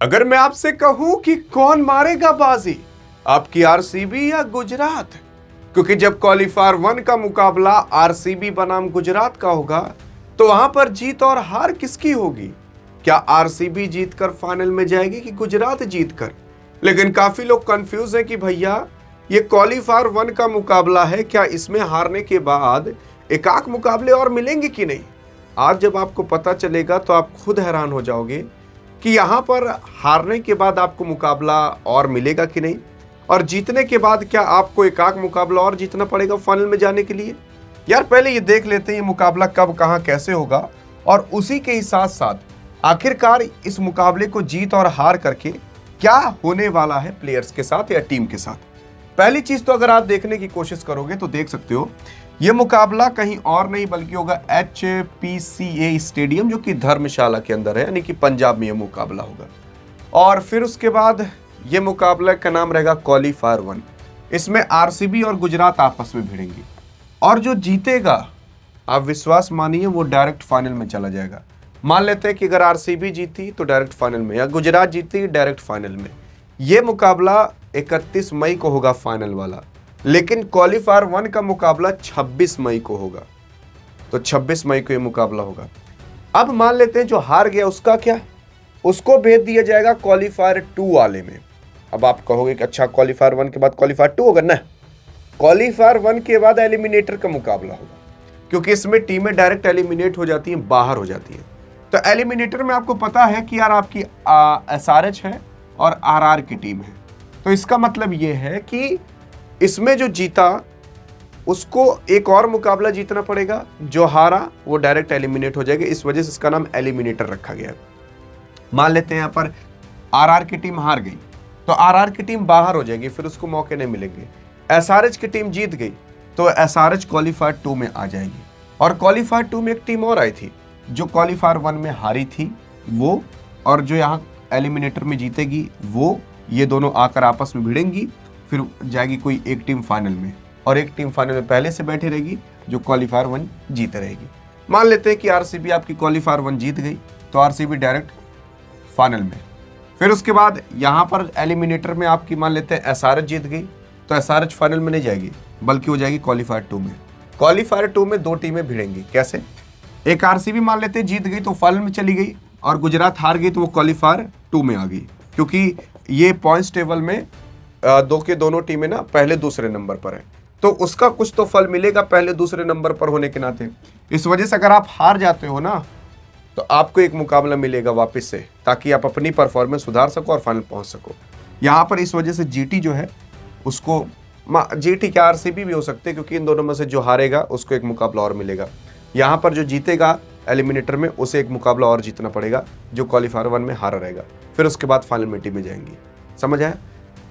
अगर मैं आपसे कहूं कि कौन मारेगा बाजी, आपकी आरसीबी या गुजरात? क्योंकि जब क्वालीफायर 1 का मुकाबला आरसीबी बनाम गुजरात का होगा तो वहां पर जीत और हार किसकी होगी? क्या आरसीबी जीतकर फाइनल में जाएगी कि गुजरात जीतकर? लेकिन काफी लोग कंफ्यूज हैं कि भैया ये क्वालीफायर 1 का मुकाबला है, क्या इसमें हारने के बाद एकाक मुकाबले और मिलेंगे कि नहीं? आज जब आपको पता चलेगा तो आप खुद हैरान हो जाओगे कि यहां पर हारने के बाद आपको मुकाबला और मिलेगा कि नहीं, और जीतने के बाद क्या आपको एकाक मुकाबला और जीतना पड़ेगा फाइनल में जाने के लिए। यार पहले ये देख लेते हैं ये मुकाबला कब कहां कैसे होगा, और उसी के ही साथ साथ आखिरकार इस मुकाबले को जीत और हार करके क्या होने वाला है प्लेयर्स के साथ या टीम के साथ। पहली चीज तो अगर आप देखने की कोशिश करोगे तो देख सकते हो यह मुकाबला कहीं और नहीं बल्कि होगा HPCA स्टेडियम, जो कि धर्मशाला के अंदर है, यानी कि पंजाब में यह मुकाबला होगा। और फिर उसके बाद यह मुकाबला का नाम रहेगा क्वालीफायर 1। इसमें आरसीबी और गुजरात आपस में भिड़ेंगी, और जो जीतेगा आप विश्वास मानिए वो डायरेक्ट फाइनल में चला जाएगा। मान लेते हैं कि अगर आरसीबी जीती तो डायरेक्ट फाइनल में, या गुजरात जीती डायरेक्ट फाइनल में। यह मुकाबला 31 मई को होगा फाइनल वाला, लेकिन क्वालीफायर 1 का मुकाबला 26 मई को होगा। तो 26 मई को यह मुकाबला होगा। अब मान लेते हैं जो हार गया उसका क्या, उसको भेज दिया जाएगा क्वालीफायर 2 वाले में। अब आप कहोगे कि अच्छा क्वालीफायर 1 के बाद क्वालीफायर 2 होगा ना? क्वालीफायर 1 के बाद एलिमिनेटर का मुकाबला होगा, क्योंकि इसमें टीमें डायरेक्ट एलिमिनेट हो जाती हैं, बाहर हो जाती हैं। तो एलिमिनेटर में आपको पता है कि यार आपकी SRH है और RR की टीम है। तो इसका मतलब यह है कि इसमें जो जीता उसको एक और मुकाबला जीतना पड़ेगा, जो हारा वो डायरेक्ट एलिमिनेट हो जाएगा। इस वजह से इसका नाम एलिमिनेटर रखा गया। मान लेते हैं यहाँ पर RR की टीम हार गई तो RR की टीम बाहर हो जाएगी, फिर उसको मौके नहीं मिलेंगे। SRH की टीम जीत गई तो SRH क्वालीफायर 2 में आ जाएगी। और क्वालीफायर 2 में एक टीम और आई थी जो क्वालीफायर 1 में हारी थी वो, और जो यहाँ एलिमिनेटर में जीतेगी वो, ये दोनों आकर आपस में भिड़ेंगी। फिर जाएगी कोई एक टीम फाइनल में, और एक टीम फाइनल में पहले से बैठी रहेगी जो क्वालीफायर 1 जीत रहेगी। मान लेते हैं कि आरसीबी आपकी क्वालीफायर 1 जीत गई तो आरसीबी डायरेक्ट फाइनल में। फिर उसके बाद यहाँ पर एलिमिनेटर में आपकी मान लेते हैं SRH जीत गई तो SRH फाइनल में नहीं जाएगी बल्कि हो जाएगी क्वालीफायर 2 में। क्वालीफायर 2 में दो टीमें भिड़ेंगी। कैसे? एक आरसीबी मान लेते हैं जीत गई तो फाइनल में चली गई, और गुजरात हार गई तो वो क्वालीफायर 2 में आ गई, क्योंकि ये पॉइंट्स टेबल में दोनों टीमें ना पहले दूसरे नंबर पर है, तो उसका कुछ तो फल मिलेगा पहले दूसरे नंबर पर होने के नाते। इस वजह से अगर आप हार जाते हो ना तो आपको एक मुकाबला मिलेगा वापस से, ताकि आप अपनी परफॉर्मेंस सुधार सको और फाइनल पहुंच सको। यहाँ पर इस वजह से जीटी जो है उसको, जीटी क्या आरसीबी भी हो सकते हैं, क्योंकि इन दोनों में से जो हारेगा उसको एक मुकाबला और मिलेगा। यहाँ पर जो जीतेगा एलिमिनेटर में उसे एक मुकाबला और जीतना पड़ेगा जो क्वालीफायर 1 में हारा रहेगा। फिर उसके बाद फाइनल में टीमें जाएंगी। समझ आया?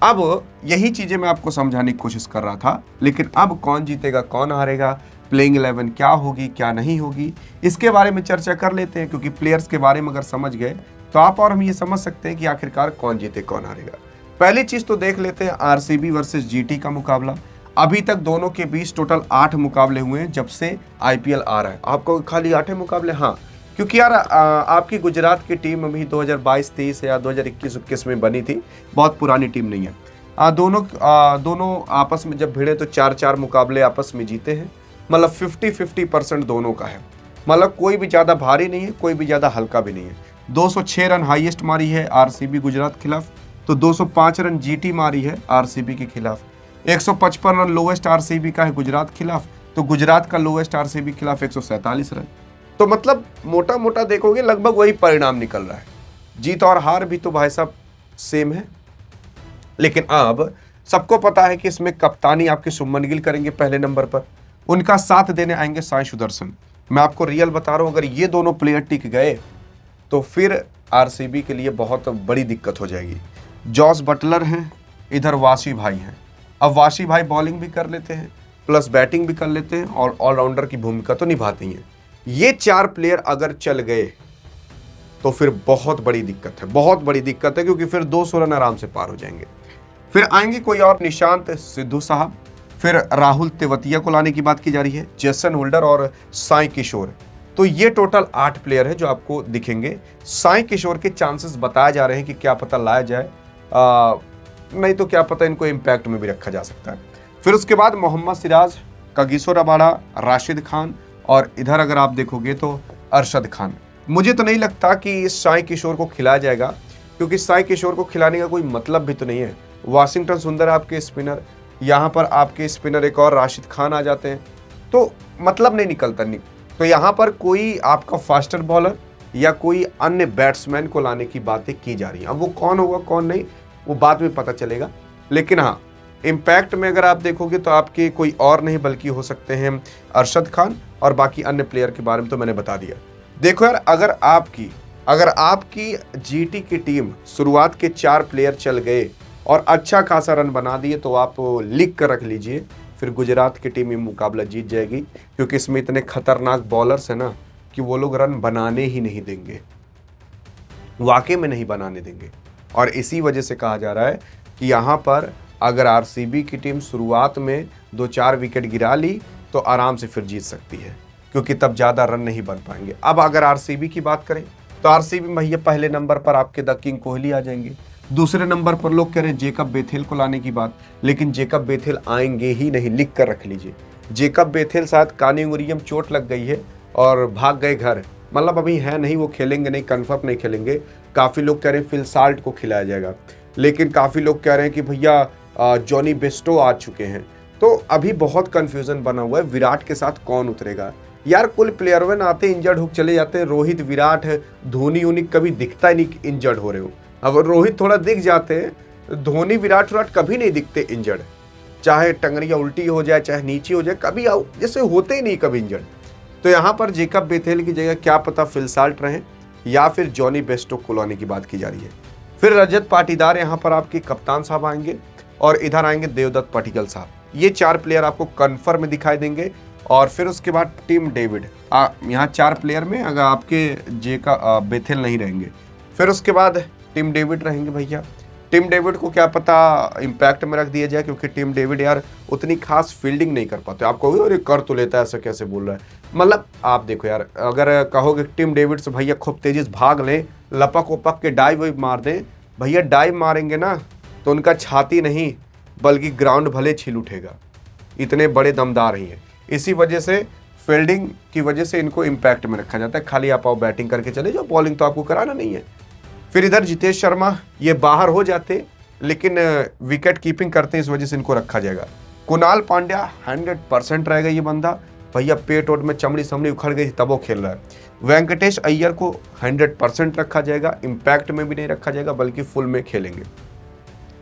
अब यही चीजें मैं आपको समझाने की कोशिश कर रहा था, लेकिन अब कौन जीतेगा कौन हारेगा, प्लेइंग 11 क्या होगी क्या नहीं होगी, इसके बारे में चर्चा कर लेते हैं। क्योंकि प्लेयर्स के बारे में अगर समझ गए तो आप और हम ये समझ सकते हैं कि आखिरकार कौन जीते कौन हारेगा। पहली चीज तो देख लेते हैं आरसीबी वर्सेस जीटी का मुकाबला। अभी तक दोनों के बीच टोटल 8 मुकाबले हुए हैं जब से IPL आ रहा है। आपको खाली 8 मुकाबले? हाँ, क्योंकि यार आपकी गुजरात की टीम अभी 2022-23 या 2021-21 में बनी थी, बहुत पुरानी टीम नहीं है। दोनों आपस में जब भिड़े तो 4-4 मुकाबले आपस में जीते हैं। मतलब 50-50% दोनों का है। मतलब कोई भी ज़्यादा भारी नहीं है, कोई भी ज़्यादा हल्का भी नहीं है। 206 रन हाईएस्ट मारी है आरसीबी गुजरात के खिलाफ, तो 205 रन जीटी मारी है आरसीबी के खिलाफ। 155 रन लोवेस्ट आरसीबी का है गुजरात के खिलाफ, तो गुजरात का लोवेस्ट आरसीबी के खिलाफ 147 रन। तो मतलब मोटा मोटा देखोगे लगभग वही परिणाम निकल रहा है। जीत और हार भी तो भाई साहब सेम है। लेकिन अब सबको पता है कि इसमें कप्तानी आपके शुभमन गिल करेंगे पहले नंबर पर, उनका साथ देने आएंगे साई सुदर्शन। मैं आपको रियल बता रहा हूं, अगर ये दोनों प्लेयर टिक गए तो फिर आरसीबी के लिए बहुत बड़ी दिक्कत हो जाएगी। जॉस बटलर हैं, इधर वाशी भाई हैं। अब वाशी भाई बॉलिंग भी कर लेते हैं प्लस बैटिंग भी कर लेते हैं और ऑलराउंडर की भूमिका तो निभाती हैं। ये 4 प्लेयर अगर चल गए तो फिर बहुत बड़ी दिक्कत है, बहुत बड़ी दिक्कत है, क्योंकि फिर 200 रन आराम से पार हो जाएंगे। फिर आएंगे कोई और, निशांत सिद्धू साहब, फिर राहुल तेवतिया को लाने की बात की जा रही है, जेसन होल्डर और साई किशोर। तो तो ये टोटल 8 प्लेयर है जो आपको दिखेंगे। साई किशोर के चांसेस बताए जा रहे हैं कि क्या पता लाया जाए, नहीं तो क्या पता इनको इम्पैक्ट में भी रखा जा सकता है। फिर उसके बाद मोहम्मद सिराज, कागिसो रबाडा, राशिद खान और इधर अगर आप देखोगे तो अरशद खान। मुझे तो नहीं लगता कि इस साई किशोर को खिलाया जाएगा, क्योंकि साई किशोर को खिलाने का कोई मतलब भी तो नहीं है। वाशिंगटन सुंदर आपके स्पिनर, यहाँ पर आपके स्पिनर एक और राशिद खान आ जाते हैं, तो मतलब नहीं निकलता। तो यहाँ पर कोई आपका फास्टर बॉलर या कोई अन्य बैट्समैन को लाने की बातें की जा रही हैं। अब वो कौन होगा कौन नहीं वो बाद में पता चलेगा, लेकिन हाँ इम्पैक्ट में अगर आप देखोगे तो आपके कोई और नहीं बल्कि हो सकते हैं अरशद खान, और बाकी अन्य प्लेयर के बारे में तो मैंने बता दिया। देखो यार, अगर आपकी जीटी की टीम शुरुआत के 4 प्लेयर चल गए और अच्छा खासा रन बना दिए तो आप लिख कर रख लीजिए, फिर गुजरात की टीम ये मुकाबला जीत जाएगी, क्योंकि इसमें इतने खतरनाक बॉलर्स हैं ना कि वो लोग रन बनाने ही नहीं देंगे, वाकई में नहीं बनाने देंगे। और इसी वजह से कहा जा रहा है कि यहाँ पर अगर आरसीबी की टीम शुरुआत में 2-4 विकेट गिरा ली तो आराम से फिर जीत सकती है, क्योंकि तब ज़्यादा रन नहीं बन पाएंगे। अब अगर आरसीबी की बात करें तो आरसीबी भैया पहले नंबर पर आपके द किंग कोहली आ जाएंगे। दूसरे नंबर पर लोग कह रहे हैं जेकब बेथेल को लाने की बात, लेकिन जेकब बेथेल आएंगे ही नहीं, लिख कर रख लीजिए। जेकब बेथेल शायद कानी उंगलियों में चोट लग गई है और भाग गए घर, मतलब अभी है नहीं, वो खेलेंगे नहीं, कन्फर्म नहीं खेलेंगे। काफ़ी लोग कह रहे हैं फिल साल्ट को खिलाया जाएगा, लेकिन काफ़ी लोग कह रहे हैं कि भैया जॉनी बेस्टो आ चुके हैं। तो अभी बहुत कन्फ्यूजन बना हुआ है, विराट के साथ कौन उतरेगा। यार कुल प्लेयर वन आते इंजर्ड हो चले जाते हैं, रोहित विराट धोनी उन्हीं कभी दिखता ही नहीं इंजर्ड हो रहे हो। अब रोहित थोड़ा दिख जाते हैं, धोनी विराट कभी नहीं दिखते इंजर्ड, चाहे टंगरिया उल्टी हो जाए चाहे नीचे हो जाए, कभी जैसे होते ही नहीं कभी इंजर्ड। तो यहाँ पर जेकब बेथेल की जगह क्या पता फिल साल्ट रहे या फिर जॉनी बेस्टो को लाने की बात की जा रही है। फिर रजत पाटीदार यहाँ पर आपके कप्तान साहब आएंगे और इधर आएंगे देवदत्त पटिकल साहब। ये 4 प्लेयर आपको कन्फर्म में दिखाई देंगे। और फिर उसके बाद टीम डेविड, यहाँ 4 प्लेयर में अगर आपके बेथेल नहीं रहेंगे, फिर उसके बाद टीम डेविड रहेंगे भैया। टीम डेविड को क्या पता इम्पैक्ट में रख दिया जाए, क्योंकि टीम डेविड यार उतनी खास फील्डिंग नहीं कर पाते। आप कहोगे अरे कर तो लेता है, ऐसा कैसे बोल रहा है। मतलब आप देखो यार, अगर कहोगे टीम डेविड से भैया खूब तेजी से भाग लें, लपक उपक के डाइव वाइव मार दें, भैया डाइव मारेंगे ना तो उनका छाती नहीं बल्कि ग्राउंड भले छील उठेगा, इतने बड़े दमदार ही हैं। इसी वजह से फील्डिंग की वजह से इनको इम्पैक्ट में रखा जाता है। खाली आप आओ बैटिंग करके चले जाओ, बॉलिंग तो आपको कराना नहीं है। फिर इधर जितेश शर्मा ये बाहर हो जाते, लेकिन विकेट कीपिंग करते हैं, इस वजह से इनको रखा जाएगा। कुणाल पांड्या 100% रहेगा ये बंदा, भैया पेट ओट में चमड़ी समड़ी उखड़ गई तब वो खेल रहा है। वेंकटेश अय्यर को 100% रखा जाएगा, इम्पैक्ट में भी नहीं रखा जाएगा बल्कि फुल में खेलेंगे।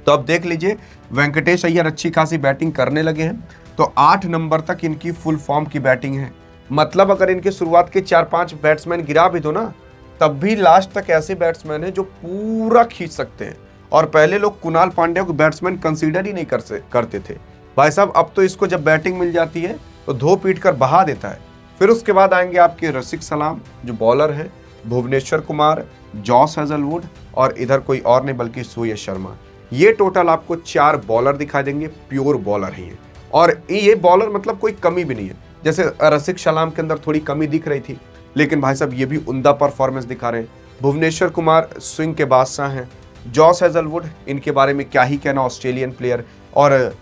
तो अब देख लीजिए वेंकटेश अय्यर अच्छी खासी बैटिंग करने लगे हैं, तो 8 नंबर तक इनकी फुल फॉर्म की बैटिंग है। मतलब अगर इनके शुरुआत के 4-5 बैट्समैन गिरा भी दो ना, तब भी लास्ट तक ऐसे बैट्समैन हैं जो पूरा खींच सकते हैं। और पहले लोग कुणाल पांड्या को बैट्समैन कंसीडर ही नहीं करते थे भाई साहब, अब तो इसको जब बैटिंग मिल जाती है तो धो पीट कर बहा देता है। फिर उसके बाद आएंगे आपके रसिक सलाम जो बॉलर हैं, भुवनेश्वर कुमार, जॉस हेजलवुड और इधर कोई और नहीं बल्कि सुयश शर्मा। ये टोटल आपको 4 बॉलर दिखाई देंगे, प्योर बॉलर ही है। और ये बॉलर मतलब कोई कमी भी नहीं है, जैसे रसिक सलाम के अंदर थोड़ी कमी दिख रही थी, लेकिन भाई साहब ये भी उम्दा परफॉर्मेंस दिखा रहे हैं। भुवनेश्वर कुमार स्विंग के बादशाह हैं, जॉस हेजलवुड इनके बारे में क्या ही कहना, ऑस्ट्रेलियन प्लेयर, और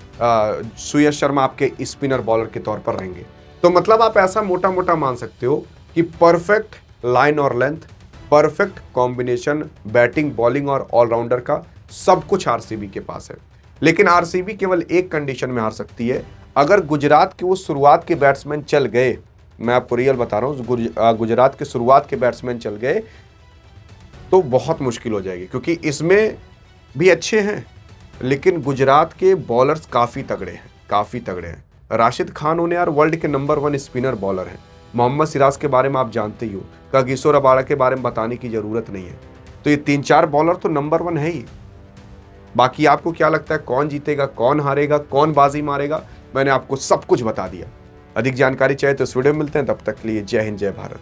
सुयश शर्मा आपके स्पिनर बॉलर के तौर पर रहेंगे। तो मतलब आप ऐसा मोटा मोटा मान सकते हो कि परफेक्ट लाइन और length, perfect combination batting bowling और ऑलराउंडर का सब कुछ आरसीबी के पास है। लेकिन आरसीबी केवल एक कंडीशन में हार सकती है, अगर गुजरात के वो शुरुआत के बैट्समैन चल गए, मैं आपको रियल बता रहा हूँ, गुजरात के शुरुआत के बैट्समैन चल गए तो बहुत मुश्किल हो जाएगी, क्योंकि इसमें भी अच्छे हैं लेकिन गुजरात के बॉलर्स काफ़ी तगड़े हैं। राशिद खान उन्हें यार वर्ल्ड के नंबर 1 स्पिनर बॉलर हैं। मोहम्मद सिराज के बारे में आप जानते ही हो, कागिसो रबाडा के बारे में बताने की ज़रूरत नहीं है। तो ये 3-4 बॉलर तो नंबर 1 है ही। बाकी आपको क्या लगता है कौन जीतेगा, कौन हारेगा, कौन बाजी मारेगा, मैंने आपको सब कुछ बता दिया। अधिक जानकारी चाहिए तो इस वीडियो में मिलते हैं, तब तक के लिए जय हिंद जय भारत।